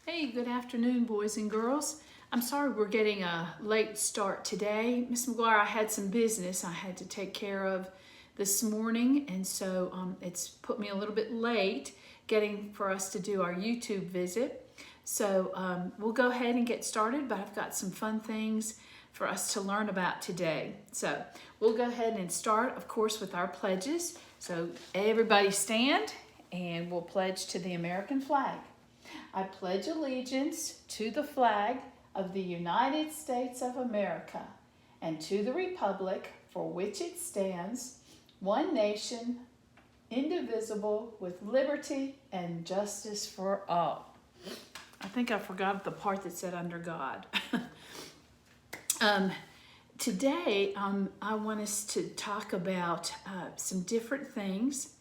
Hey, good afternoon, boys and girls. I'm sorry we're getting a late start today. Miss McGuire, I had some business I had to take care of this morning, and so it's put me a little bit late getting for us to do our YouTube visit. So we'll go ahead and get started, but I've got some fun things for us to learn about today. So we'll go ahead and start, of course, with our pledges. So everybody stand and we'll pledge to the American flag. I pledge allegiance to the flag of the United States of America and to the republic for which it stands, one nation, indivisible, with liberty and justice for all. I think I forgot the part that said under God. Today, I want us to talk about some different things.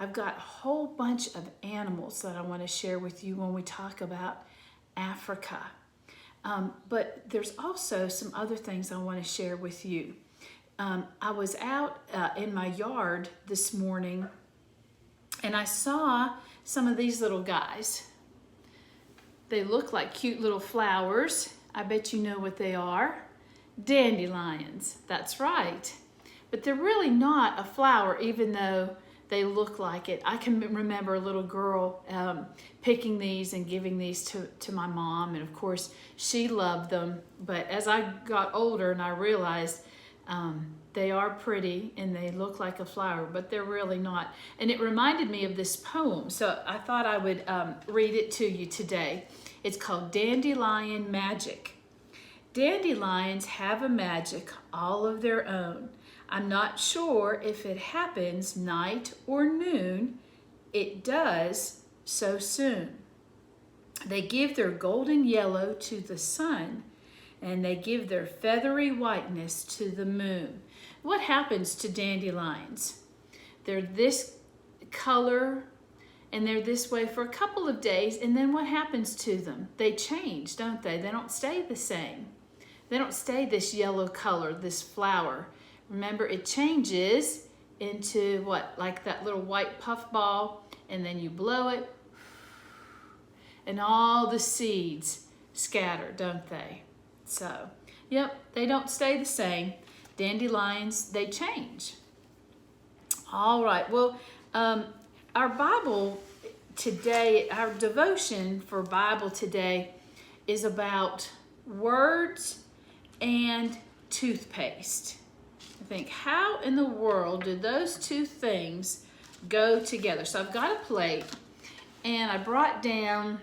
I've got a whole bunch of animals that I want to share with you when we talk about Africa. But there's also some other things I want to share with you. I was out in my yard this morning and I saw some of these little guys. They look like cute little flowers. I bet you know what they are. Dandelions, that's right. But they're really not a flower, even though they look like it. I can remember a little girl picking these and giving these to my mom, and of course she loved them. But as I got older and I realized they are pretty and they look like a flower, but they're really not. And it reminded me of this poem, so I thought I would read it to you today. It's called Dandelion Magic. Dandelions have a magic all of their own. I'm not sure if it happens night or noon. It does so soon. They give their golden yellow to the sun, and they give their feathery whiteness to the moon. What happens to dandelions? They're this color, and they're this way for a couple of days, and then what happens to them? They change, don't they? They don't stay the same. They don't stay this yellow color, this flower. Remember, it changes into what? Like that little white puff ball, and then you blow it, and all the seeds scatter, don't they? So, yep, they don't stay the same. Dandelions, they change. All right, well, our Bible today, our devotion for Bible today is about words and toothpaste. I think, how in the world did those two things go together? So I've got a plate, and I brought down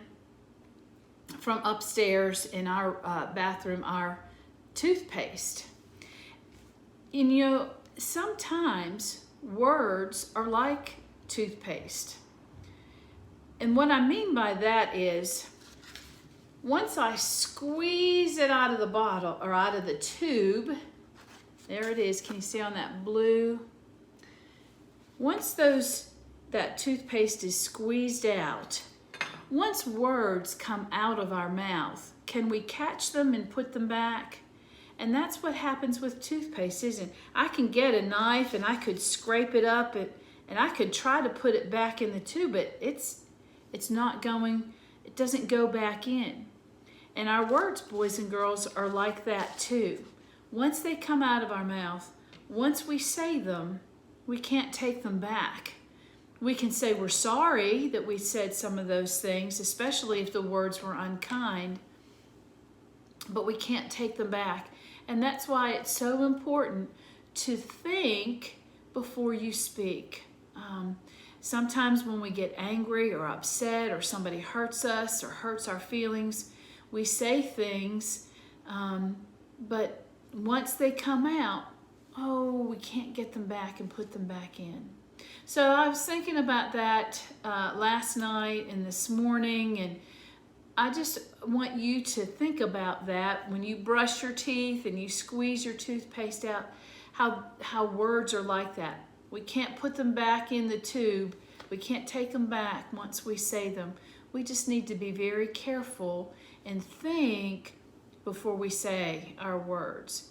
from upstairs in our bathroom our toothpaste. And you know, sometimes words are like toothpaste. And what I mean by that is, once I squeeze it out of the bottle or out of the tube, there it is. Can you see on that blue? Once that toothpaste is squeezed out, once words come out of our mouth, can we catch them and put them back? And that's what happens with toothpaste, isn't it? I can get a knife and I could scrape it up and I could try to put it back in the tube, but it's not going, it doesn't go back in. And our words, boys and girls, are like that too. Once they come out of our mouth, once we say them, we can't take them back. We can say we're sorry that we said some of those things, especially if the words were unkind, but we can't take them back. And that's why it's so important to think before you speak. Sometimes when we get angry or upset or somebody hurts us or hurts our feelings, we say things, but once they come out, we can't get them back and put them back in. So I was thinking about that last night and this morning, and I just want you to think about that when you brush your teeth and you squeeze your toothpaste out, how words are like that. We can't put them back in the tube. We can't take them back once we say them. We just need to be very careful and think before we say our words.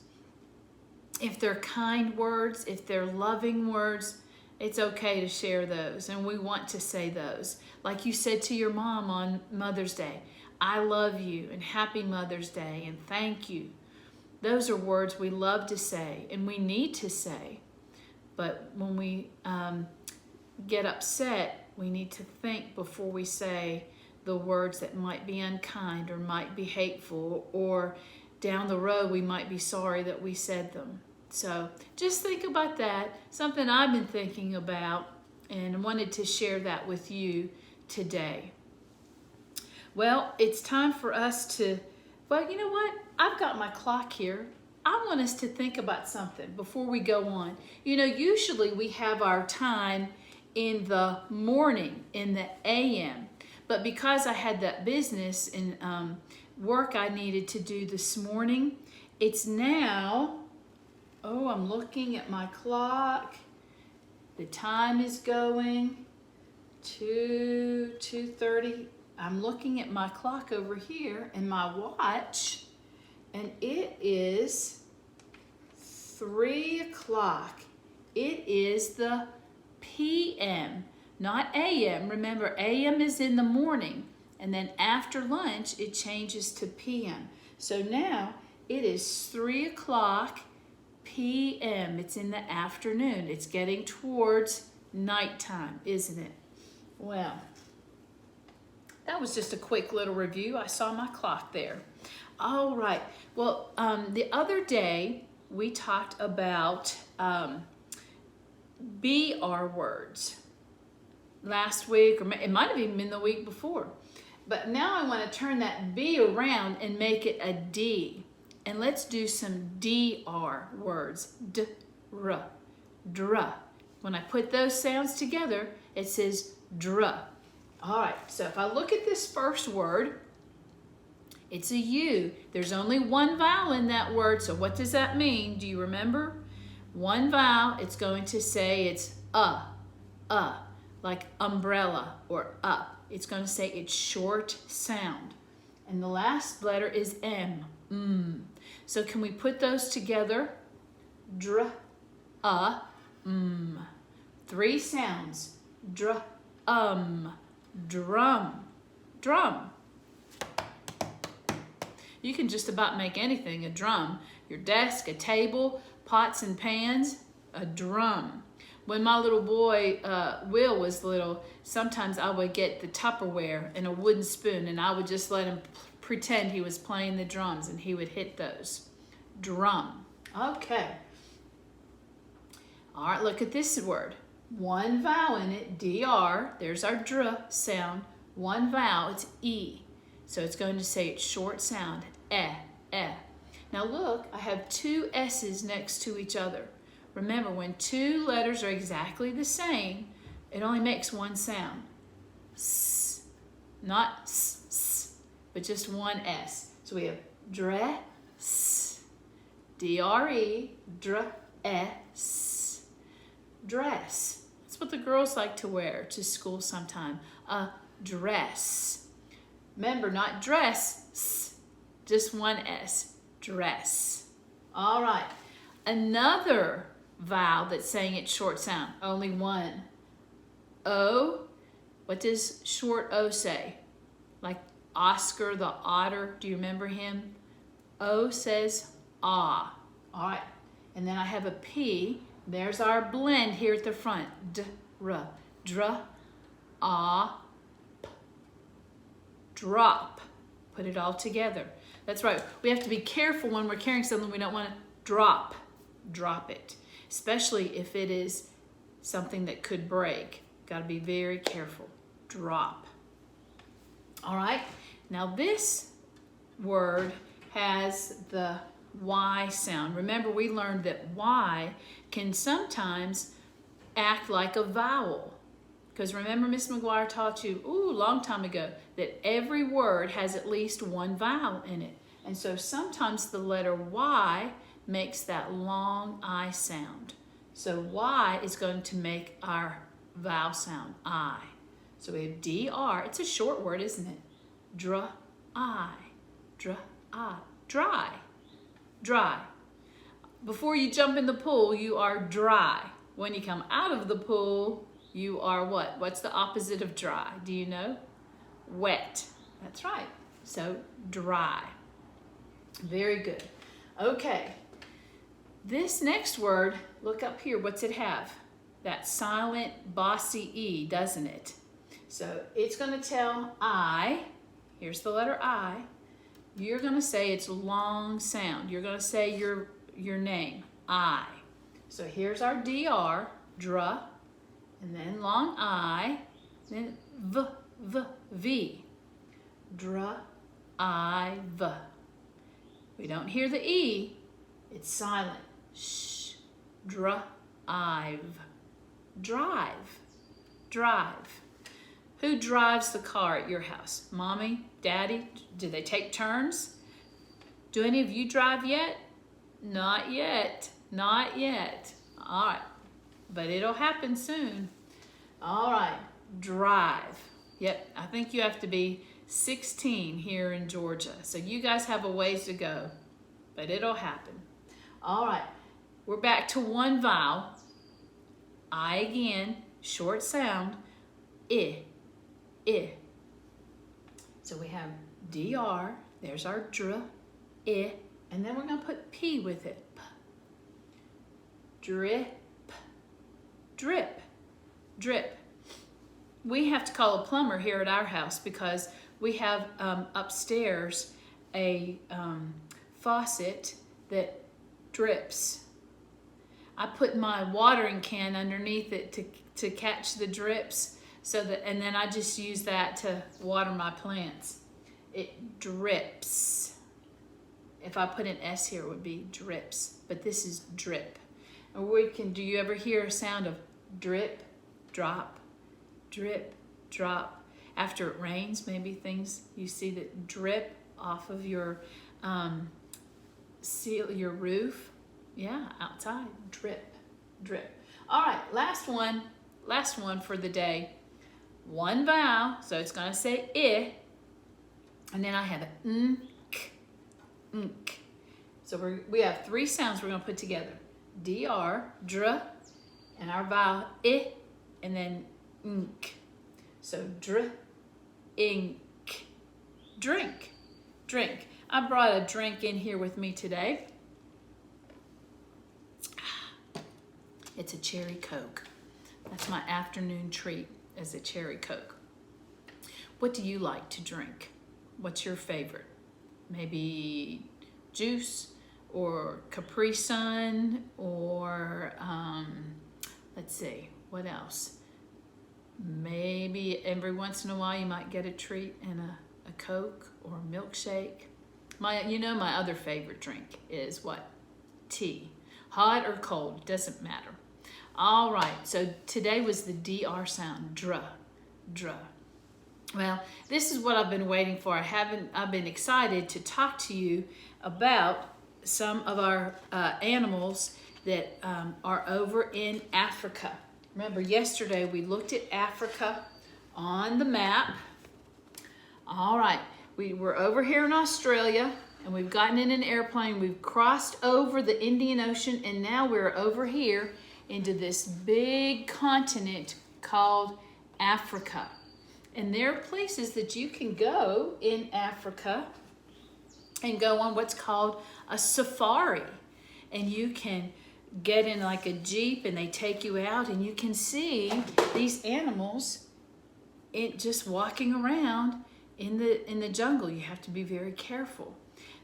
If they're kind words, if they're loving words, It's okay to share those, and we want to say those. Like you said to your mom on Mother's Day, I love you, and happy Mother's Day, and thank you. Those are words we love to say, and we need to say. But when we get upset, we need to think before we say the words that might be unkind or might be hateful, or down the road we might be sorry that we said them. So just think about that, something I've been thinking about, and wanted to share that with you today. Well, it's time for us to, well, you know what? I've got my clock here. I want us to think about something before we go on. You know, usually we have our time in the morning, in the AM. But because I had that business and work I needed to do this morning, it's now, oh, I'm looking at my clock. The time is going to 2:30. I'm looking at my clock over here and my watch, and it is 3 o'clock. It is the PM, not AM. Remember, AM is in the morning, and then after lunch, it changes to PM. So now it is 3 o'clock PM. It's in the afternoon. It's getting towards nighttime, isn't it? Well, that was just a quick little review. I saw my clock there. All right. Well, the other day we talked about BR words. Last week, or it might have even been the week before. But now I want to turn that B around and make it a D. And let's do some DR words. D-R, dr. When I put those sounds together, it says dr. All right, so if I look at this first word, it's a U. There's only one vowel in that word, so what does that mean? Do you remember? One vowel, it's going to say it's like umbrella or up. It's going to say it's short sound. And the last letter is M. So can we put those together? Dr, m. 3 sounds. Drum, drum. You can just about make anything a drum. Your desk, a table, pots and pans, a drum. When my little boy, Will, was little, sometimes I would get the Tupperware and a wooden spoon, and I would just let him pretend he was playing the drums, and he would hit those. Drum. Okay. All right, look at this word. One vowel in it, DR. There's our dr sound. One vowel, it's E. So it's going to say it's short sound, eh. Now look, I have 2 S's next to each other. Remember, when 2 letters are exactly the same, it only makes one sound. S, not s, but just one S. So we have dress, D-R-E, dress, dress. That's what the girls like to wear to school sometime, a dress. Remember, not dress, just one S, dress. All right, another vowel that's saying it's short sound, only one. O, what does short O say? Like Oscar the otter, do you remember him? O says ah. All right, and then I have a P. There's our blend here at the front. D-R, dr, ah, p. Drop. Put it all together. That's right. We have to be careful when we're carrying something. We don't want to drop it, especially if it is something that could break. Got to be very careful. Drop. All right. Now this word has the Y sound. Remember, we learned that Y can sometimes act like a vowel. Because remember, Miss McGuire taught you, a long time ago, that every word has at least one vowel in it. And so sometimes the letter Y makes that long I sound. So Y is going to make our vowel sound, I. So we have D-R. It's a short word, isn't it? Dry, dry. Dry. Before you jump in the pool, you are dry. When you come out of the pool, you are what? What's the opposite of dry? Do you know? Wet. That's right. So dry. Very good. Okay. This next word, look up here. What's it have? That silent, bossy E, doesn't it? So it's going to tell I. Here's the letter I. You're going to say it's long sound. You're going to say your name, I. So here's our DR, dra, and then long I, then V. Dra, I, V. We don't hear the E. It's silent. Shh. Drive. Drive. Drive. Who drives the car at your house? Mommy? Daddy? Do they take turns? Do any of you drive yet? Not yet. Not yet. All right. But it'll happen soon. All right. Drive. Yep. I think you have to be 16 here in Georgia. So you guys have a ways to go. But it'll happen. All right. We're back to one vowel. I again. Short sound. I. I. So we have DR. There's our dr. I. And then we're going to put P with it. P. Drip. Drip. Drip. We have to call a plumber here at our house because we have upstairs a faucet that drips. I put my watering can underneath it to catch the drips, and then I just use that to water my plants. It drips. If I put an S here, it would be drips, but this is drip. And do you ever hear a sound of drip, drop, drip, drop? After it rains, maybe you see that drip off of your your roof. Yeah, outside, drip, drip. All right, last one for the day. One vowel, so it's gonna say I, and then I have an nk. So we have three sounds we're gonna put together. DR, dr, and our vowel I, and then nk. So dr, ink, drink, drink. I brought a drink in here with me today. It's a cherry Coke. That's my afternoon treat, is a cherry Coke. What do you like to drink? What's your favorite? Maybe juice or Capri Sun or let's see, what else? Maybe every once in a while you might get a treat in a Coke or a milkshake. My other favorite drink is what? Tea. Hot or cold, doesn't matter. All right, so today was the DR sound, dra, dra. Well, this is what I've been waiting for. I've been excited to talk to you about some of our animals that are over in Africa. Remember, yesterday we looked at Africa on the map. All right, we were over here in Australia, and we've gotten in an airplane. We've crossed over the Indian Ocean, and now we're over here into this big continent called Africa. And there are places that you can go in Africa and go on what's called a safari. And you can get in like a Jeep and they take you out and you can see these animals just walking around in the jungle. You have to be very careful.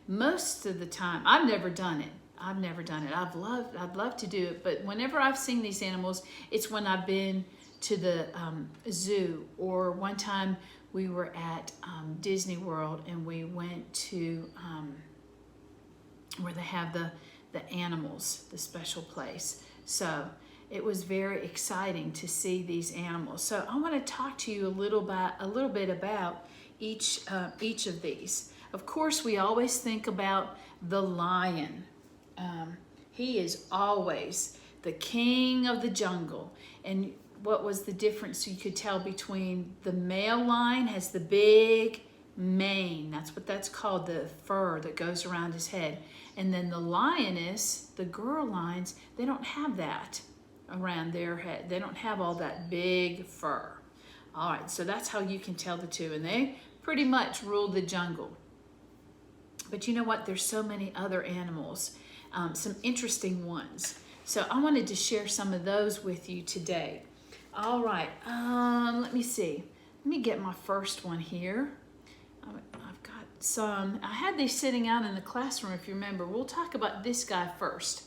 Most of the time, I've never done it. I'd love to do it, but whenever I've seen these animals, it's when I've been to the zoo, or one time we were at Disney World and we went to where they have the animals, the special place. So it was very exciting to see these animals. So I want to talk to you a little bit about each of these. Of course, we always think about the lion. He is always the king of the jungle. And what was the difference you could tell between the male lion has the big mane. That's what that's called, the fur that goes around his head. And then the lioness, the girl lions, they don't have that. around their head. They don't have all that big fur. All right, so that's how you can tell the two, and they pretty much rule the jungle. But you know what? There's so many other animals, some interesting ones. So I wanted to share some of those with you today. All right, let me see. Let me get my first one here. I've got some. I had these sitting out in the classroom, if you remember. We'll talk about this guy first.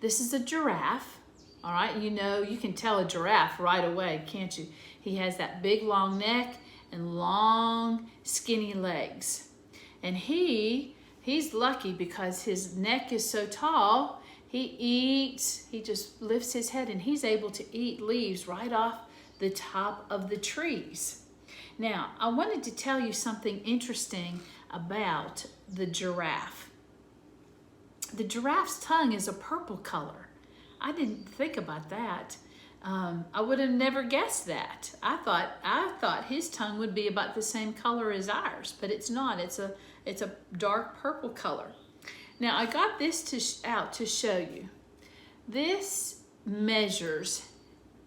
This is a giraffe. All right, you know, you can tell a giraffe right away, can't you? He has that big long neck and long skinny legs. And he's lucky because his neck is so tall, he just lifts his head and he's able to eat leaves right off the top of the trees. Now, I wanted to tell you something interesting about the giraffe. The giraffe's tongue is a purple color. I didn't think about that. I would have never guessed that. I thought his tongue would be about the same color as ours, but it's not. It's a dark purple color. Now I got this out to show you. This measures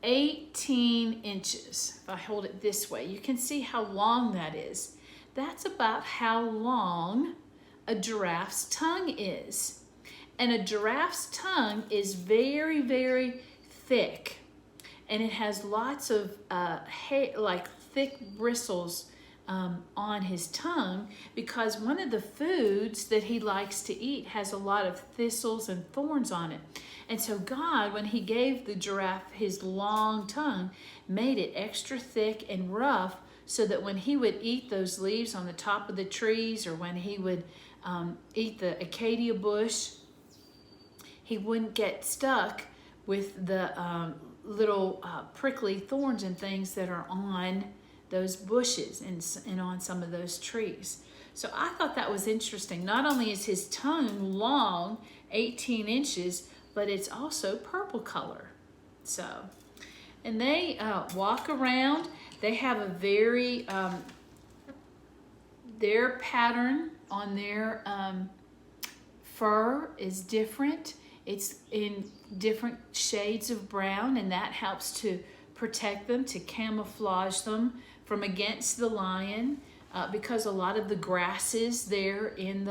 18 inches. If I hold it this way, you can see how long that is. That's about how long a giraffe's tongue is. And a giraffe's tongue is very, very thick. And it has lots of like thick bristles on his tongue, because one of the foods that he likes to eat has a lot of thistles and thorns on it. And so God, when he gave the giraffe his long tongue, made it extra thick and rough so that when he would eat those leaves on the top of the trees, or when he would eat the acacia bush, he wouldn't get stuck with the little prickly thorns and things that are on those bushes and on some of those trees. So I thought that was interesting. Not only is his tongue long, 18 inches, but it's also purple color. So, and they walk around. They have a very, their pattern on their fur is different. It's in different shades of brown, and that helps to protect them, to camouflage them from against the lion, because a lot of the grasses there in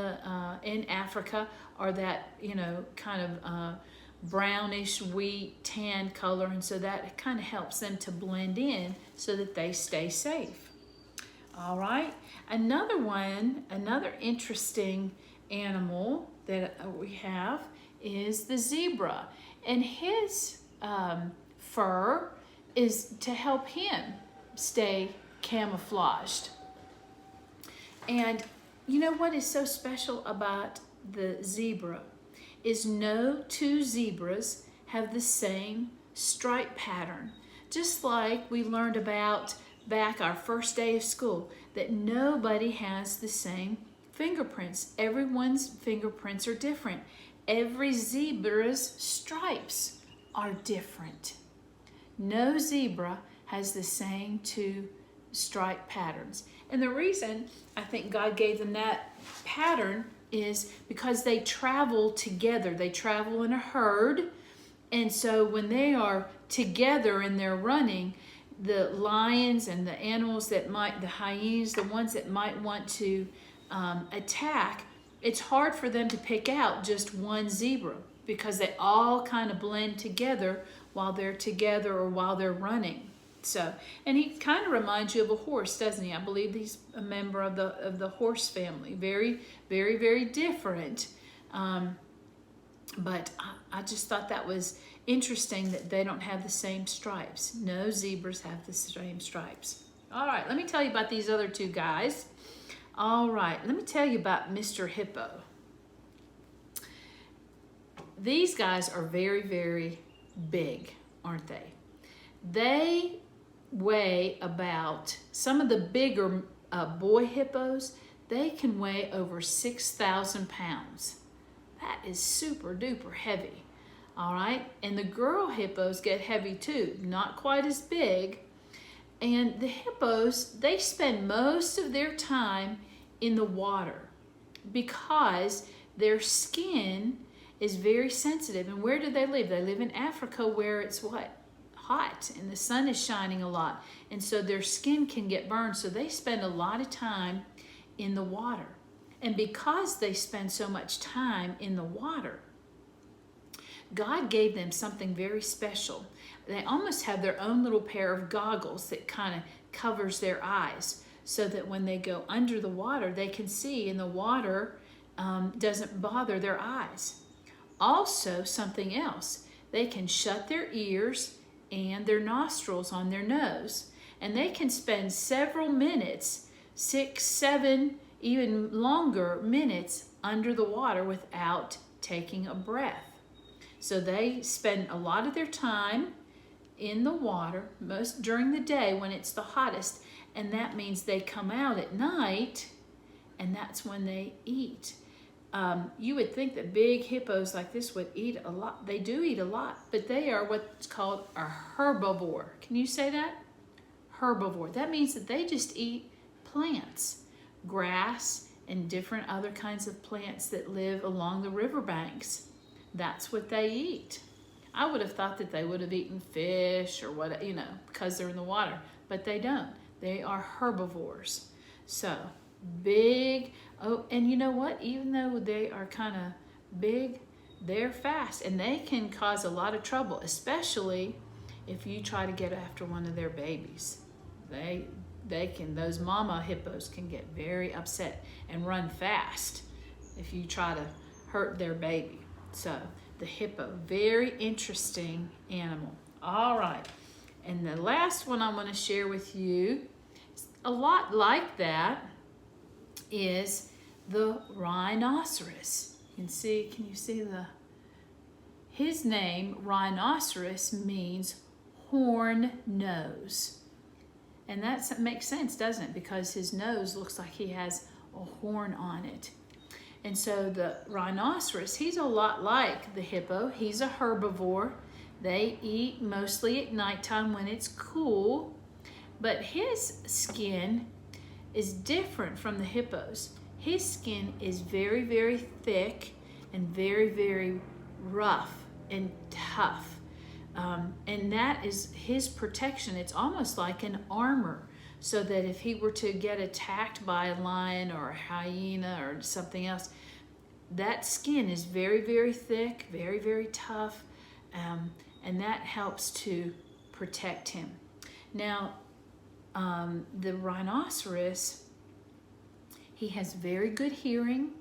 Africa are that, you know, kind of brownish wheat tan color, and so that kind of helps them to blend in so that they stay safe. All right, another interesting animal that we have is the zebra, and his fur is to help him stay camouflaged. And you know what is so special about the zebra is no two zebras have the same stripe pattern. Just like we learned about back our first day of school, that nobody has the same fingerprints. Everyone's fingerprints are different. Every zebra's stripes are different. No zebra has the same two stripe patterns. And the reason I think God gave them that pattern is because they travel together. They travel in a herd. And so when they are together and they're running, the lions and the animals that might, the hyenas, the ones that might want to attack, it's hard for them to pick out just one zebra because they all kind of blend together while they're together or while they're running. So, and he kind of reminds you of a horse, doesn't he? I believe he's a member of the horse family. Very, very, very different. But I just thought that was interesting that they don't have the same stripes. No zebras have the same stripes. All right, let me tell you about these other two guys. All right, let me tell you about Mr. Hippo. These guys are very, very big, aren't they? They weigh about, some of the bigger boy hippos, they can weigh over 6,000 pounds. That is super duper heavy. All right, and the girl hippos get heavy too, not quite as big. And the hippos, they spend most of their time in the water because their skin is very sensitive. And where do they live? They live in Africa, where it's what? Hot, and the sun is shining a lot. And so their skin can get burned. So they spend a lot of time in the water. And because they spend so much time in the water, God gave them something very special. They almost have their own little pair of goggles that kind of covers their eyes, so that when they go under the water, they can see, and the water doesn't bother their eyes. Also, something else, they can shut their ears and their nostrils on their nose, and they can spend several minutes, 6, 7, even longer minutes under the water without taking a breath. So they spend a lot of their time in the water, most during the day when it's the hottest, and that means they come out at night, and that's when they eat. You would think that big hippos like this would eat a lot. They do eat a lot, but they are what's called a herbivore. Can you say that? Herbivore. That means that they just eat plants, grass, and different other kinds of plants that live along the riverbanks. That's what they eat. I would have thought that they would have eaten fish or what, because they're in the water, but they don't. They are herbivores. So big. Oh, and you know what? Even though they are kind of big, they're fast, and they can cause a lot of trouble, especially if you try to get after one of their babies. Those mama hippos can get very upset and run fast if you try to hurt their baby. So the hippo, very interesting animal. All right, and the last one I want to share with you, a lot like that, is the rhinoceros. Can you see his name, rhinoceros, means horn nose. And that makes sense, doesn't it? Because his nose looks like he has a horn on it. And so the rhinoceros, he's a lot like the hippo. He's a herbivore. They eat mostly at nighttime when it's cool. But his skin is different from the hippo's. His skin is very, very thick and very, very rough and tough. And that is his protection. It's almost like an armor, so that if he were to get attacked by a lion or a hyena or something else, that skin is very, very thick, very, very tough, and that helps to protect him. Now, the rhinoceros, he has very good hearing,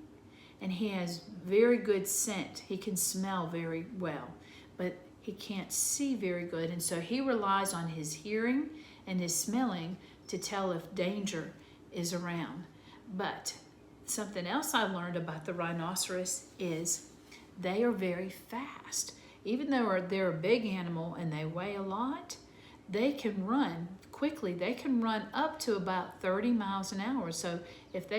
and he has very good scent. He can smell very well, but he can't see very good, and so he relies on his hearing and his smelling to tell if danger is around. But something else I learned about the rhinoceros is they are very fast. Even though they're a big animal and they weigh a lot, they can run quickly. They can run up to about 30 miles an hour. So if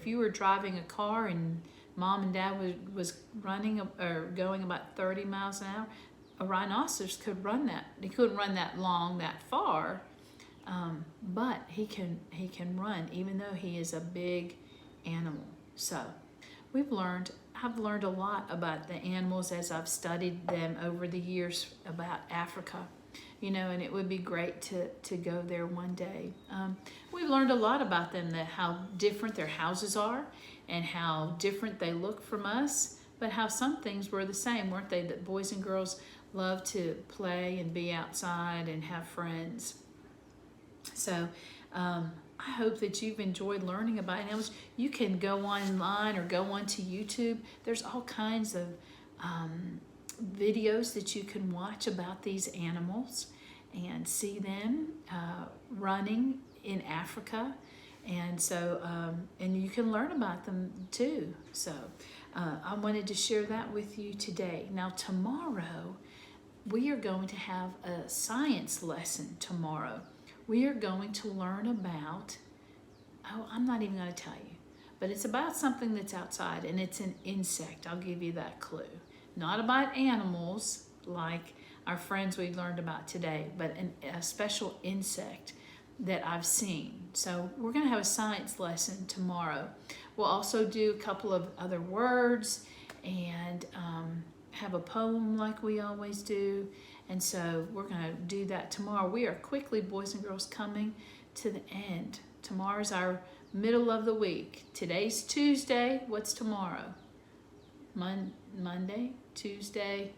you were driving a car and mom and dad was running or going about 30 miles an hour, a rhinoceros could run that. He couldn't run that long, that far, but he can run, even though he is a big animal. So I've learned a lot about the animals as I've studied them over the years about Africa, and it would be great to go there one day. We've learned a lot about them, how different their houses are and how different they look from us, but how some things were the same, weren't they? That boys and girls love to play and be outside and have friends. So I hope that you've enjoyed learning about animals. You can go online or go onto YouTube. There's all kinds of videos that you can watch about these animals and see them running in Africa. And so, and you can learn about them too. So I wanted to share that with you today. Now tomorrow, we are going to have a science lesson tomorrow. We are going to learn about, I'm not even going to tell you, but it's about something that's outside, and it's an insect. I'll give you that clue. Not about animals like our friends we learned about today, but a special insect that I've seen. So we're going to have a science lesson tomorrow. We'll also do a couple of other words and have a poem like we always do. And so we're going to do that tomorrow. We are quickly, boys and girls, coming to the end. Tomorrow's our middle of the week. Today's Tuesday. What's tomorrow? Monday, Tuesday,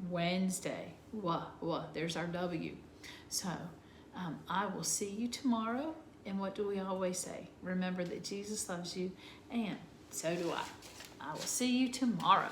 Wednesday. There's our W. So I will see you tomorrow. And what do we always say? Remember that Jesus loves you, and so do I. I will see you tomorrow.